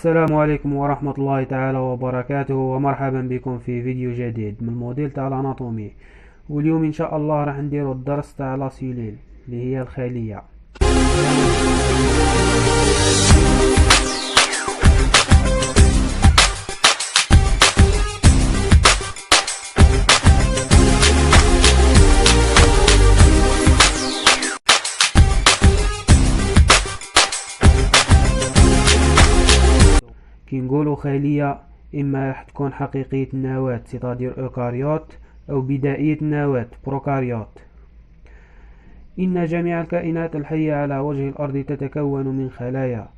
السلام عليكم ورحمة الله تعالى وبركاته، ومرحبا بكم في فيديو جديد من الموديل تاع الاناتومي. واليوم ان شاء الله راح نديرو الدرس تاع لاسيليل اللي هي الخلية. كي نقولوا خلية إما راح تكون حقيقية النواة سيتادير أوكاريوت، أو بدائية النواة بروكاريوت. إن جميع الكائنات الحية على وجه الأرض تتكون من خلايا،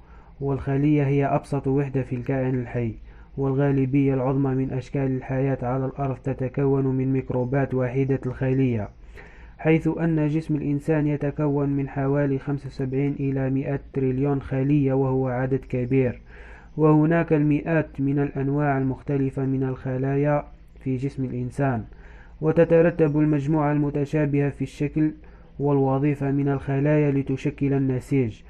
والخلية هي أبسط وحدة في الكائن الحي، والغالبية العظمى من أشكال الحياة على الأرض تتكون من ميكروبات واحدة الخلية، حيث أن جسم الإنسان يتكون من حوالي 75 إلى 100 تريليون خلية، وهو عدد كبير. وهناك المئات من الأنواع المختلفة من الخلايا في جسم الإنسان، وتترتب المجموعة المتشابهة في الشكل والوظيفة من الخلايا لتشكل النسيج،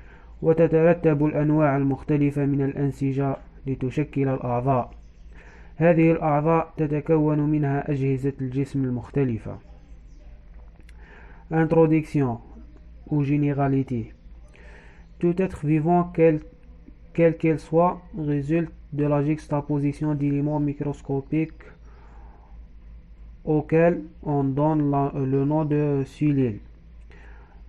وتترتب الأنواع المختلفة من الأنسجة لتشكل الأعضاء. هذه الأعضاء تتكون منها أجهزة الجسم المختلفة. Introduction ou généralité. Tout être vivant quelle qu'elle soit, résulte de la juxtaposition d'éléments microscopiques auxquels on donne le nom de cellules.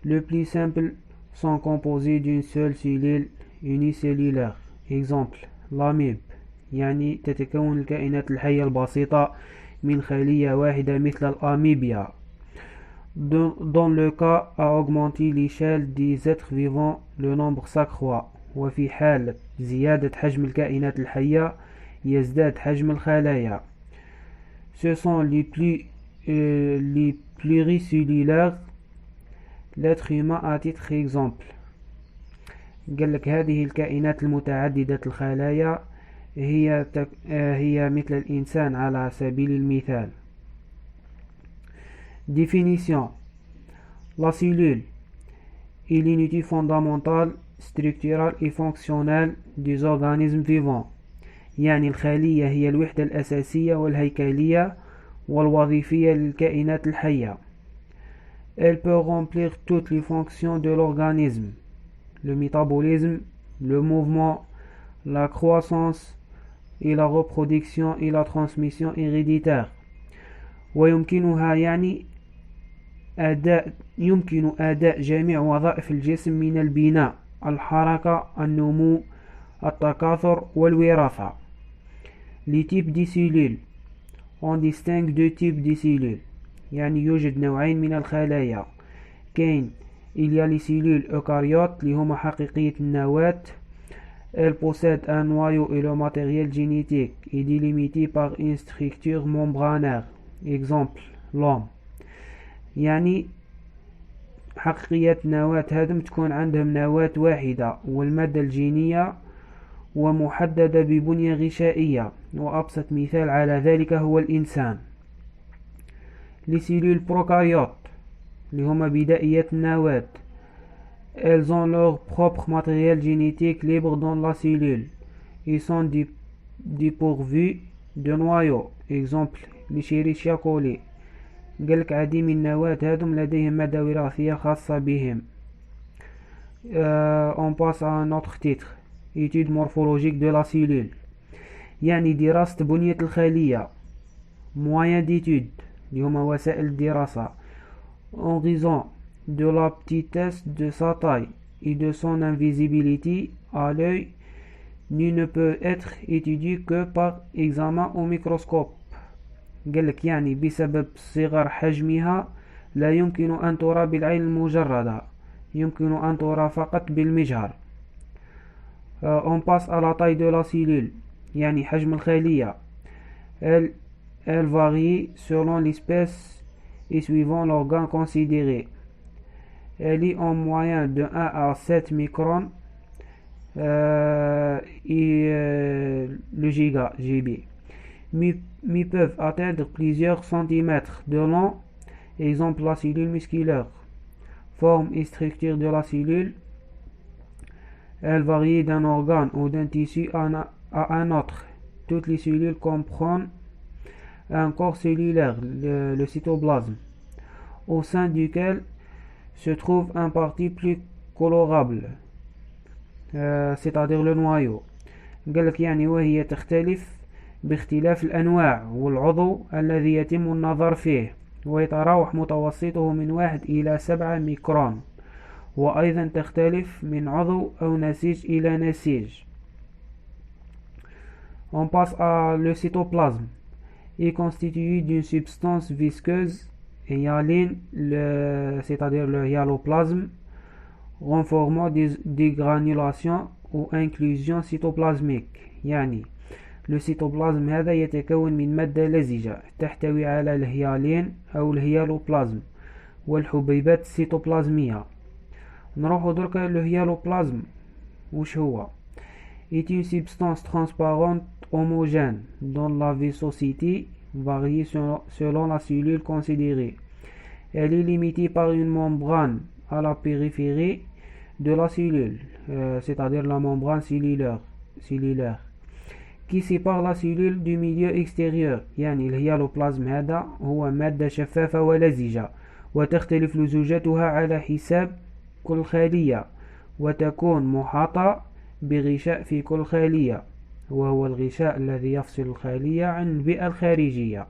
Le plus simple sont composés d'une seule cellule unicellulaire. Exemple, l'amibe، يعني تتكون الكائنات الحية البسيطة من خلية واحدة مثل الأميبيا. Dans le cas à augmenter l'échelle des êtres vivants, le nombre s'accroît. وفي حالة زيادة حجم الكائنات الحية يزداد حجم الخلايا. Ce sont les pluricellulaires. L'être humain à titre exemple. قالك هذه الكائنات المتعددة الخلايا هي مثل الإنسان على سبيل المثال. Définition. La cellule est l'unité fondamentale, structurale et fonctionnelle des organismes vivants. يعني الخلية هي الوحدة الأساسية والهيكلية والوظيفية للكائنات الحية. Elle peut remplir toutes les fonctions de l'organisme: le métabolisme, le mouvement, la croissance et la reproduction et la transmission héréditaire. ويمكنها يمكن أداء جميع وظائف الجسم من البناء، الحركة، النمو، التكاثر والوراثة. Les types de cellules. On distingue deux types de cellules، يعني يوجد نوعين من الخلايا. كاين il y a les cellules eucaryotes اللي هما حقيقية النواة. Elles possèdent un noyau et le matériel génétique est délimité par une structure membranaire. Exemple, l'homme. يعني حقيقية النواة هذم تكون عندهم نواة واحدة، والمادة الجينية ومحددة ببنية غشائية، وأبسط مثال على ذلك هو الإنسان. Les cellules prokaryotes اللي هما بدائية النواة. Elles ont leur propre matériel génétique libre dans la cellule. Ils sont dépourvus de noyau. Exemple, l'Escherichia coli. قالك عديم النواة هذم لديهم مادة وراثية خاصة بهم. On passe à un autre titre. Étude morphologique de la cellule. يعني دراسة بنية الخلية. Moyen d'étude اللي هما وسائل الدراسة. En raison de la petitesse de sa taille et de son invisibilité à l'œil, nul ne peut être étudié que par examen au microscope. قالك يعني بسبب صغر حجمها لا يمكن أن ترى بالعين المجردة، يمكن أن ترى فقط بالمجهر. On passe à la taille de la cellule، يعني حجم الخلية. Elle varie selon l'espèce et suivant l'organe considéré. Elle est en moyenne de 1 à 7 microns et le GB. Mais peuvent atteindre plusieurs centimètres de long. Exemple, la cellule musculaire. Forme et structure de la cellule. Elle varie d'un organe ou d'un tissu à un autre. Toutes les cellules comprennent un corps cellulaire, le cytoplasme, au sein duquel se trouve un parti plus colorable, c'est-à-dire le noyau. قالك يعني وهي تختلف باختلاف الأنواع والعضو الذي يتم النظر فيه، ويتراوح متوسطه من 1 إلى 7 ميكرون، وأيضا تختلف من عضو أو نسيج إلى نسيج. On passe à le cytoplasme. Il est constitué d'une substance visqueuse hyaline, c'est-à-dire le hyaloplasme, renformant des granulations ou inclusion cytoplasmique. يعني السيتوبلازم هذا يتكون من مادة لزجة تحتوي على الهيالين أو الهيالوبلازم والحبيبات السيتوبلازمية. نروحو دركا الهيالوبلازم وش هو؟ est une substance transparente homogène dont la viscosité varie selon la cellule considérée. Elle est limitée par une membrane à la périphérie de la cellule, c'est-à-dire la membrane cellulaire, qui sépare la cellule du milieu extérieur. يعني الهيالوبلازم هذا هو مادة شفافة ولزجة، وتختلف لزوجتها على حساب كل خلية، وتكون محاطة بغشاء في كل خلية، وهو الغشاء الذي يفصل الخلية عن البيئة الخارجية.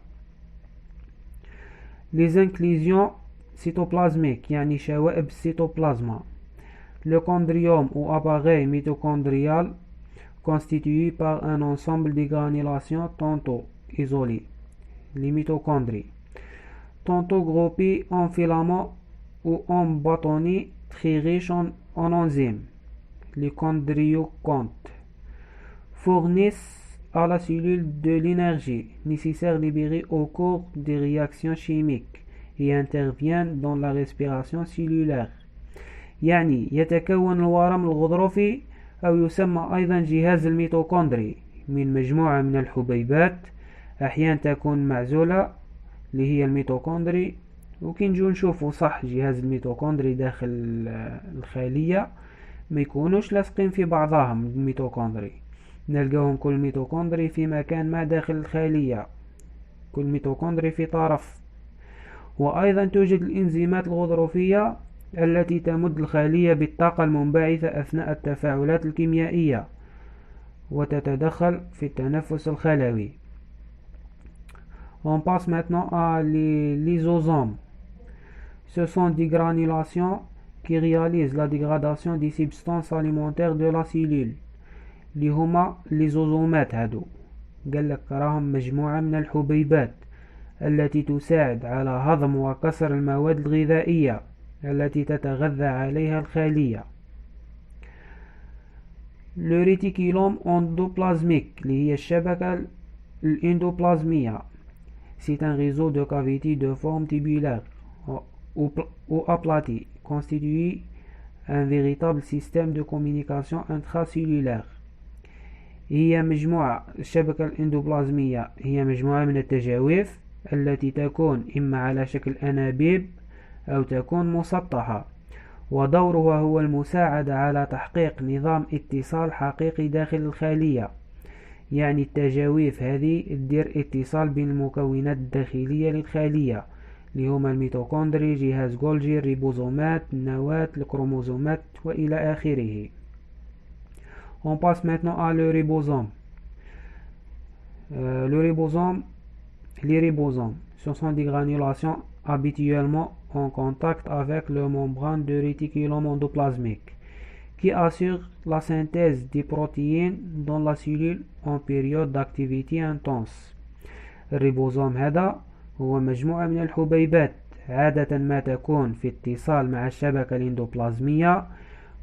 Les inclusions cytoplasmiques يعني شوائب السيتوبلازما. Le chondriome ou appareil mitochondrial constitué par un ensemble de granulations tantôt isolées, les mitochondries, tantôt groupées en filaments ou en bâtonnets très riches en enzymes, les chondriocontes, fournissent à la cellule de l'énergie nécessaire libérée au cours des réactions chimiques et interviennent dans la respiration cellulaire. يعني يتكون الورم الغضروفي أو يسمى أيضا جهاز الميتوكوندري من مجموعة من الحبيبات أحيانا تكون معزولة اللي هي الميتوكوندري، وكي نجو نشوفو صح جهاز الميتوكوندري داخل الخلية ما يكونوش لاصقين في بعضهم. الميتوكوندري نلقاهم كل ميتوكوندري في مكان ما داخل الخلية، كل ميتوكوندري في طرف. وأيضا توجد الإنزيمات الغضروفية التي تمد الخلية بالطاقة المنبعثة أثناء التفاعلات الكيميائية وتتدخل في التنفس الخلوي. On passe maintenant à les lysosomes. Ce sont des granulations qui réalisent la dégradation des substances alimentaires de la cellule اللي هما الليزوزومات. هادو قالك راهم مجموعة من الحبيبات التي تساعد على هضم وكسر المواد الغذائية التي تتغذى عليها الخلية. Le réticulum endoplasmique اللي هي الشبكة الإندوبلازمية. C'est un réseau de cavités de forme tubulaire ou aplatie constitué un véritable système de communication intracellulaire. هي مجموعة الشبكة الإندوبلازمية هي مجموعة من التجاويف التي تكون إما على شكل أنابيب أو تكون مسطحة، ودورها هو المساعدة على تحقيق نظام اتصال حقيقي داخل الخلية. يعني التجاويف هذه تدير اتصال بين المكونات الداخلية للخلية اللي هما الميتوكوندري، جهاز جولجي، الريبوزومات، النواة، الكروموزومات وإلى آخره. On passe maintenant à le ribosome. Les ribosomes, ce sont des granulations habituellement en contact avec le membrane de réticulum endoplasmique qui assure la synthèse des protéines dans la cellule en période d'activité intense. الريبوزوم هذا هو مجموعة من الحبيبات عادة ما تكون في اتصال مع الشبكة الإندوبلازمية،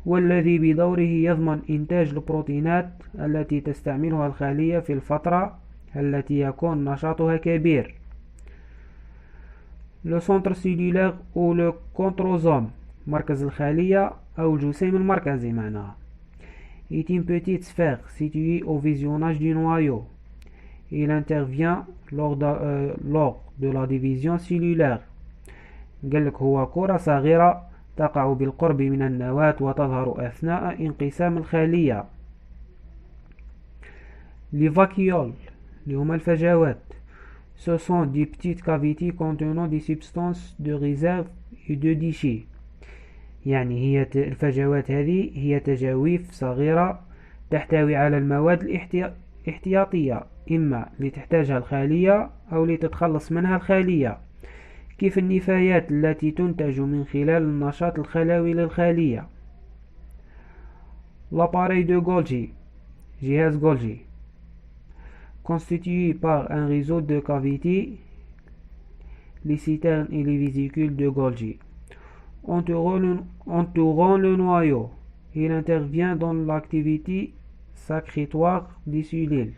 والذي بدوره يضمن إنتاج البروتينات التي تستعملها الخلية في الفترة التي يكون نشاطها كبير. Le centre cellulaire ou le chondrosome مركز الخلية أو الجسيم المركزي معناها est une petite sphère située au visionnage du noyau. Il intervient lors de la division cellulaire. قالك هو كرة صغيرة تقع بالقرب من النواة وتظهر أثناء انقسام الخلية. Les vacuoles اللي هما الفجوات ce sont des petites cavités contenant des substances de réserve et de déchets. يعني هي الفجوات هذه هي تجاويف صغيرة تحتوي على المواد الاحتياطية إما لتحتاجها الخلية أو لتتخلص منها الخلية، كيف النفايات التي تنتج من خلال النشاط الخلوي للخلية. L'appareil de Golgi جهاز Golgi constitué par un réseau de cavités, les citernes et les vésicules de Golgi. Entourant le noyau, il intervient dans l'activité sécrétoire des cellules.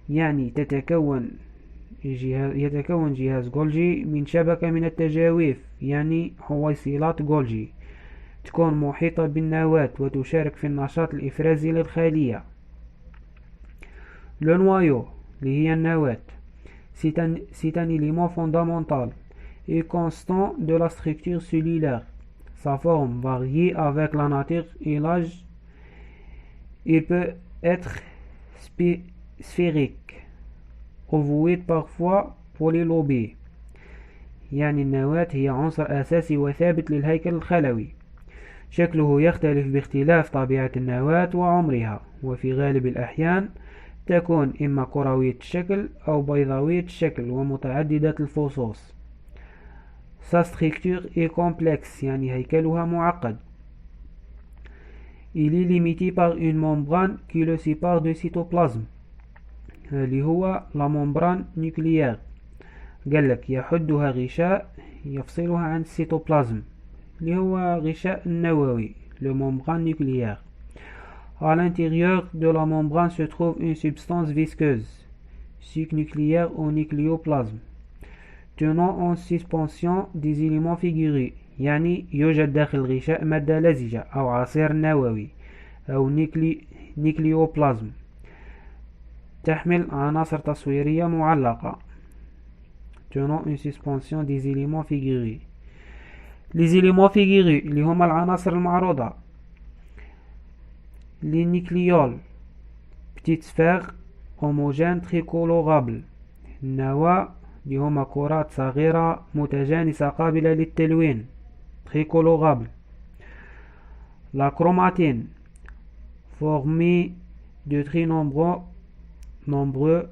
يعني يتكون جهاز Golgi من شبكة من التجاويف، يعني حويصلات Golgi تكون محيطة بالنواة وتشارك في النشاط الإفرازي للخلية. Le noyau اللي هي النواة c'est un élément fondamental et constant de la structure cellulaire. Sa forme varie avec la nature et l'âge. Il peut être sphérique, ovoïde parfois polylobé. يعني النواة هي عنصر أساسي وثابت للهيكل الخلوي. شكله يختلف باختلاف طبيعة النواة وعمرها، وفي غالب الأحيان تكون إما كروية الشكل أو بيضاوية الشكل ومتعددة الفصوص. Sa structure est complexe يعني هيكلها معقد. Il est limité par une membrane qui le sépare du cytoplasme اللي هو la membrane nucléaire. قالك يحدها غشاء يفصلها عن السيتوبلازم اللي هو غشاء النووي le membrane nucléaire. À l'intérieur de la membrane se trouve une substance visqueuse, suc nucléaire ou nucléoplasme, tenant en suspension des éléments figurés. يعني يوجد داخل الغشاء مادة لزجة أو عصير نووي أو نيكليوبلازم تحمل عناصر تصويرية معلقة. tenant une suspension des éléments figurés. Les éléments figurés اللي هما العناصر المعروضة. Les nucléoles petites sphères homogènes très colorables. النواة اللي هما كرات صغيرة متجانسة قابلة للتلوين très colorable. La chromatine formée de très nombreux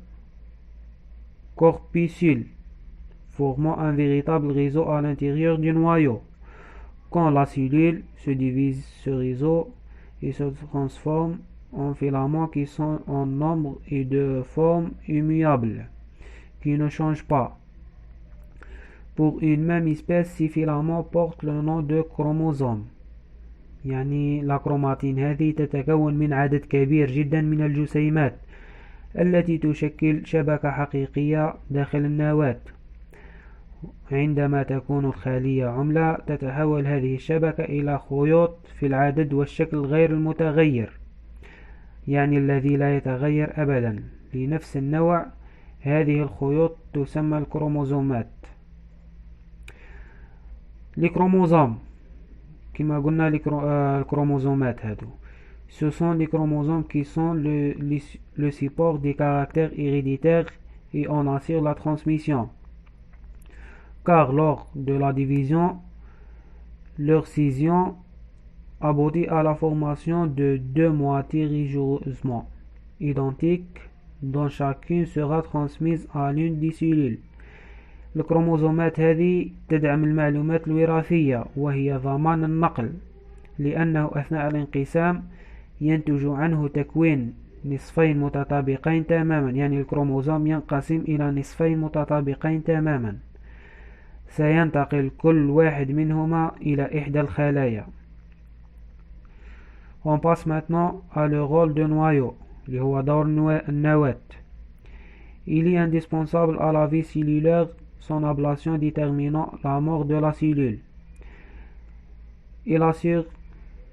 corpuscules formant un véritable réseau à l'intérieur du noyau. Quand la cellule se divise, ce réseau et se transforme en filaments qui sont en nombre et de forme immuables, qui ne changent pas. Pour une même espèce, ces filaments portent le nom de chromosomes. يعني la chromatine هذه تتكون من عدد كبير جدا من الجسيمات التي تشكل شبكة حقيقية داخل النواة. عندما تكون الخلية عملة تتحول هذه الشبكة إلى خيوط في العدد والشكل غير المتغير، يعني الذي لا يتغير أبدا لنفس النوع. هذه الخيوط تسمى الكروموزومات. الكروموزوم كما قلنا الكروموزومات هادو ce sont les chromosomes qui sont le support des caractères héréditaires et en assurent la transmission. Car lors de la division, leur scission aboutit à la formation de deux moitiés rigoureusement identiques dont chacune sera transmise à l'une des cellules. الكروموزومات هذه تدعم المعلومات الوراثية وهي ضمان النقل، لأنه أثناء الانقسام ينتج عنه تكوين نصفين متطابقين تماما، يعني الكروموزوم ينقسم إلى نصفين متطابقين تماما سينتقل كل واحد منهما إلى إحدى الخلايا. On passe maintenant à le rôle de noyau اللي هو دور النواة. Il est indispensable à la vie cellulaire son ablation déterminant la mort de la cellule. Il assure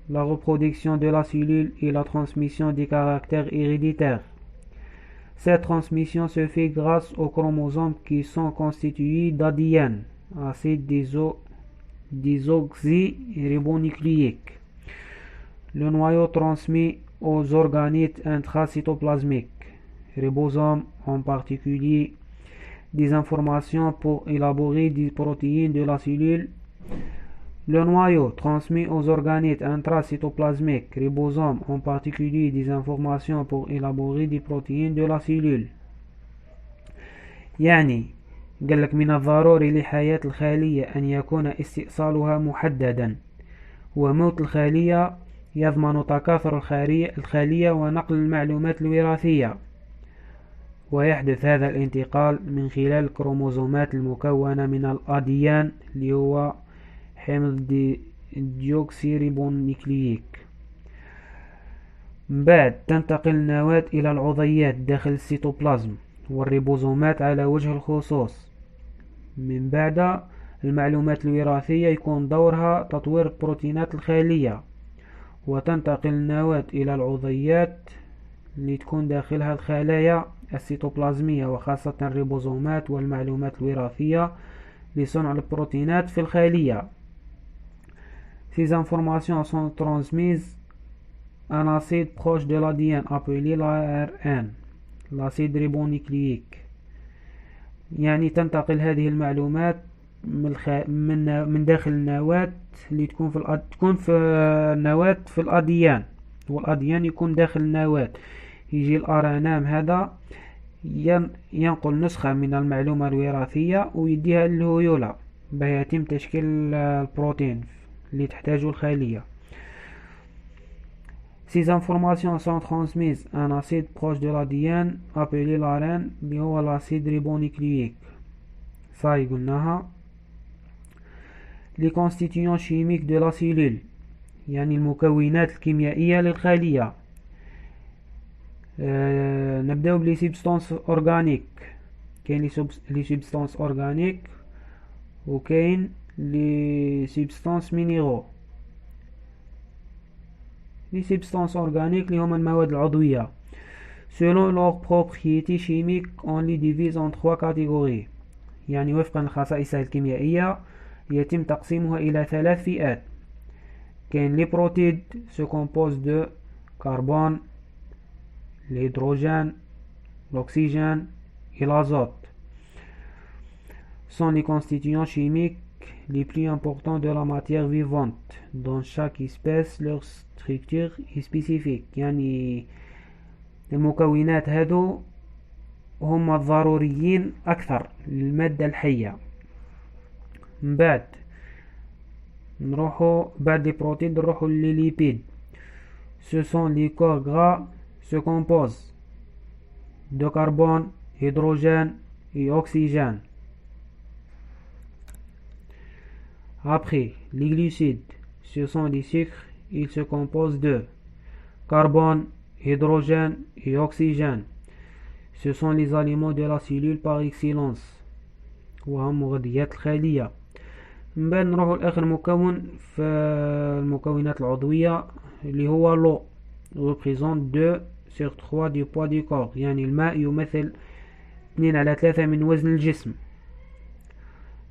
la reproduction de la cellule et la transmission des caractères héréditaires. Cette transmission se fait grâce aux chromosomes qui sont constitués d'ADN, acide désoxyribonucléique. Le noyau transmet aux organites intracytoplasmiques ribosomes en particulier, des informations pour élaborer des protéines de la cellule. Le noyau transmet aux organettes intracytoplasmiques, ribosomes en particulier, des informations pour élaborer des protéines de la cellule. يعني قالك من الضروري لحياة الخلية أن يكون استئصالها محددا، وموت الخلية يضمن تكاثر الخلية ونقل المعلومات الوراثية، ويحدث هذا الانتقال من خلال الكروموزومات المكونة من الأديان اللي هو حمض ديوكسيريبونيكلييك. بعد تنتقل النواة إلى العضيات داخل السيتوبلازم والريبوزومات على وجه الخصوص. من بعد المعلومات الوراثية يكون دورها تطوير بروتينات الخلية، وتنتقل النواة إلى العضيات اللي تكون داخلها الخلايا السيتوبلازمية وخاصة الريبوزومات والمعلومات الوراثية لصنع البروتينات في الخلية. Ces informations sont transmises à un acide proche de l'ADN appelé l'ARN, l'acide ribonucléique. يعني تنتقل هذه المعلومات من داخل النواة اللي تكون في النواة في الأديان، والأديان يكون داخل النواة. يجي الأرانام هذا ينقل نسخة من المعلومة الوراثية ويديها للهيولة باه يتم تشكيل البروتين اللي تحتاجه الخلية. Ces informations sont transmises à un acide proche de l'ADN appelé l'ARN اللي هو l'acide ribonucléique. صاي قلناها. Les constituants chimiques de la cellule يعني المكونات الكيميائية للخلية. نبدأ بلي سبستانس أورغانيك. كاين لي سبستانس أورغانيك وكاين لي سبستانس مينيرو. لي سبستانس أورغانيك اللي هما المواد العضوية. Selon leurs propriétés chimiques, on les divise en 3 catégories. يعني وفقا لخصائصها الكيميائية يتم تقسيمها إلى 3 فئات. كاين لي بروتيد se compose de carbone, l'hydrogène, l'oxygène et l'azote. Sont les constituants chimiques les plus importants de la matière vivante. Dans chaque espèce, leur structure est spécifique. يعني المكونات هذو هم الضروريين أكثر للمادة الحية. من بعد نروحو بعد les protéines نروحو les lipides. Ce sont les corps gras se composent de carbone, hydrogène et oxygène. Après, les glucides, ce sont des sucres, ils se composent de carbone, hydrogène et oxygène. Ce sont les aliments de la cellule par excellence وهم مغذيات الخلية. من بعد نروحو لآخر مكون في المكونات العضوية اللي هو لو représente 2/3 du poids du corps. يعني الماء يمثل 2/3 من وزن الجسم.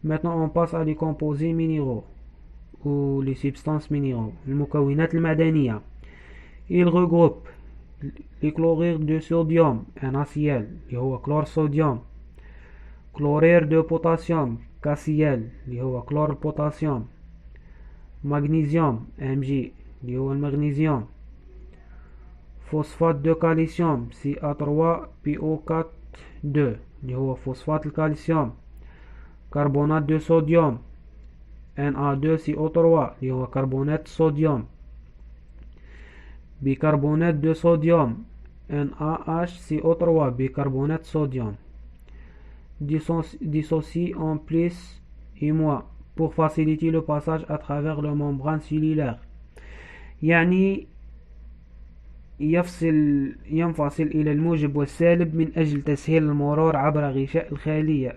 Maintenant on passe à les composés minéraux ou les substances minéraux. المكونات المعدنية. Il regroupe les chlorures de sodium NaCl اللي هو chlore sodium, chlorure de potassium KCl اللي هو chlore potassium, magnesium Mg اللي هو المغنيسيوم, phosphate de calcium Ca3PO4 2 اللي هو phosphate الكالسيوم, carbonate de sodium Na2CO3 اللي هو كربونات الصوديوم, bicarbonate de sodium NaHCO3 bicarbonate sodium. Dissocié en plus et moins pour faciliter le passage à travers le membrane cellulaire. يعني ينفصل إلى الموجب والسالب من أجل تسهيل المرور عبر غشاء الخلية.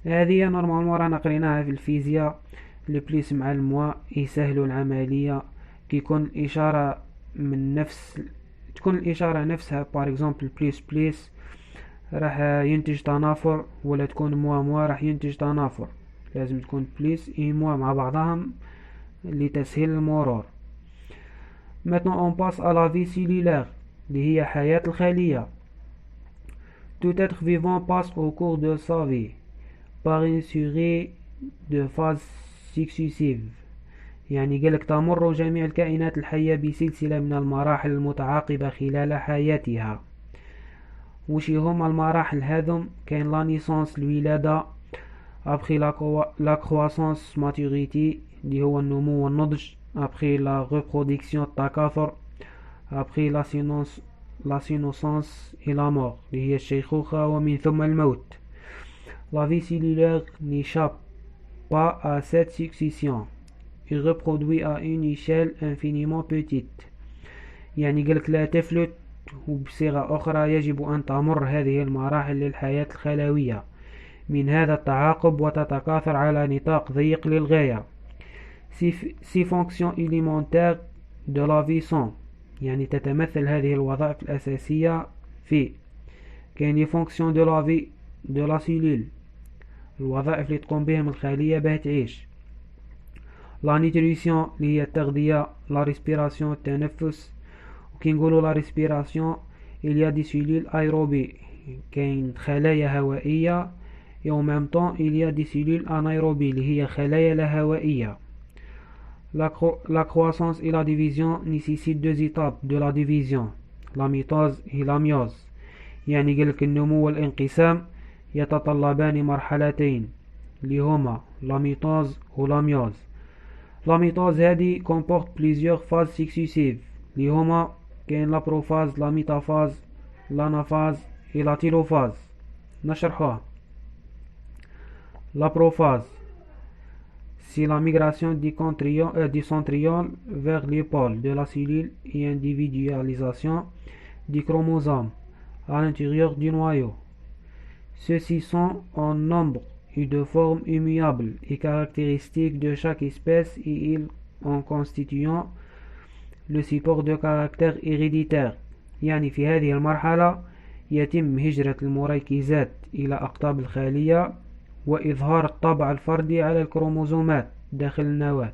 هذه نورمالمون رانا قريناها في الفيزياء. البليس مع الموا يسهلوا العملية. كيكون الإشارة من نفس تكون الإشارة نفسها بار اكزومبل بليس راح ينتج تنافر، ولا تكون موا راح ينتج تنافر. لازم تكون بليس اي موا مع بعضهم لتسهيل المرور. Maintenant on passe à la vie cellulaire اللي هي حياة الخلية. Tout être vivant passe au cours de sa vie par une série de phases successives. يعني قالك تمر جميع الكائنات الحية بسلسلة من المراحل المتعاقبة خلال حياتها. وشي هما المراحل هذم؟ كاين لا نيسانس الولادة، ابخي لا كرواسونس ماتوريتي اللي هو النمو والنضج، ابخي لا ريبرودكسيون التكاثر، ابخي لا سينوسانس et la mort اللي هي الشيخوخة، ومن ثم الموت. La vie cellulaire n'échappe pas à cette succession. Il reproduit à une échelle infiniment petite. يعني قالك لا تفلت، وبصيغة أخرى يجب أن تمر هذه المراحل للحياة الخلوية من هذا التعاقب وتتكاثر على نطاق ضيق للغاية. Ces fonctions élémentaires de la vie sont، يعني تتمثل هذه الوظائف الأساسية في كاين لي فونكسيون دو لا في دو لا سيلول، الوظائف اللي تقوم بهم الخلية باه تعيش. لا نيتريسيون اللي هي التغذية، لا ريسبيراسيون التنفس. وكي نقولوا لا ريسبيراسيون il y a des cellules aérobie، كاين خلايا هوائية، et en même temps il y a des cellules anaérobie اللي هي خلايا لا هوائية. La croissance et la division nécessitent deux étapes de la division، la mitose et la myose. يعني قالك النمو والانقسام يتطلبان مرحلتين اللي هما la mitose و la myose. La mitose هذه comporte plusieurs phases successives اللي هما كاين la prophase، la métaphase، l'anaphase et la télophase. نشرحوها. La prophase c'est la migration du centriole vers l'épaule de la cellule et individualisation des chromosomes à l'intérieur du noyau. Ceux-ci sont en nombre et de forme immuable et caractéristiques de chaque espèce, et ils en constituant le support de caractère héréditaire. يعني في هذه المرحلة يتم هجرة المركزات إلى أقطاب الخلية وإظهار الطابع الفردي على الكروموزومات داخل النواة،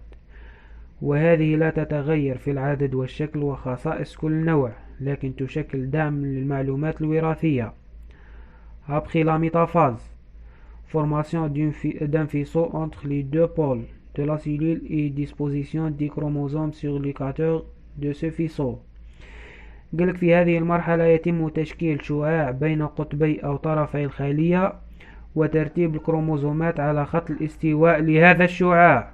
وهذه لا تتغير في العدد والشكل وخصائص كل نوع، لكن تشكل دعم للمعلومات الوراثية. Après la métaphase، formation d'un faisceau entre les deux pôles de la cellule et disposition des chromosomes sur l'équateur de ce faisceau. قالك في هذه المرحلة يتم تشكيل شعاع بين قطبي أو طرفي الخلية وترتيب الكروموزومات على خط الاستواء لهذا الشعاع.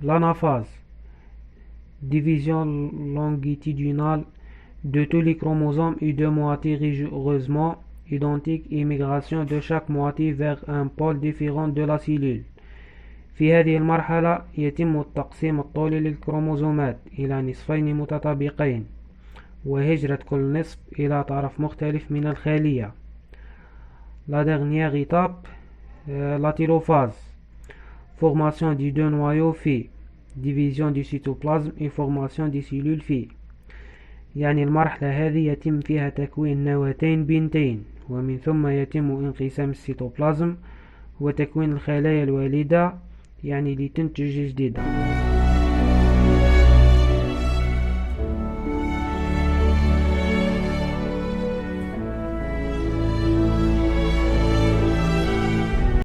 L'anaphase، division longitudinale de tous les chromosomes et de moitiés rigoureusement identiques et migration de chaque moitié vers un pôle différent de la cellule. في هذه المرحلة يتم التقسيم الطولي للكروموزومات إلى نصفين متطابقين وهجرة كل نصف إلى طرف مختلف من الخلية. La dernière étape، la télophase، formation des deux noyaux filles، division du cytoplasme et formation des cellules filles. يعني المرحلة هذه يتم فيها تكوين نواتين بنتين، ومن ثم يتم انقسام السيتوبلازم وتكوين الخلايا الوالدة يعني لتنتج جديدة.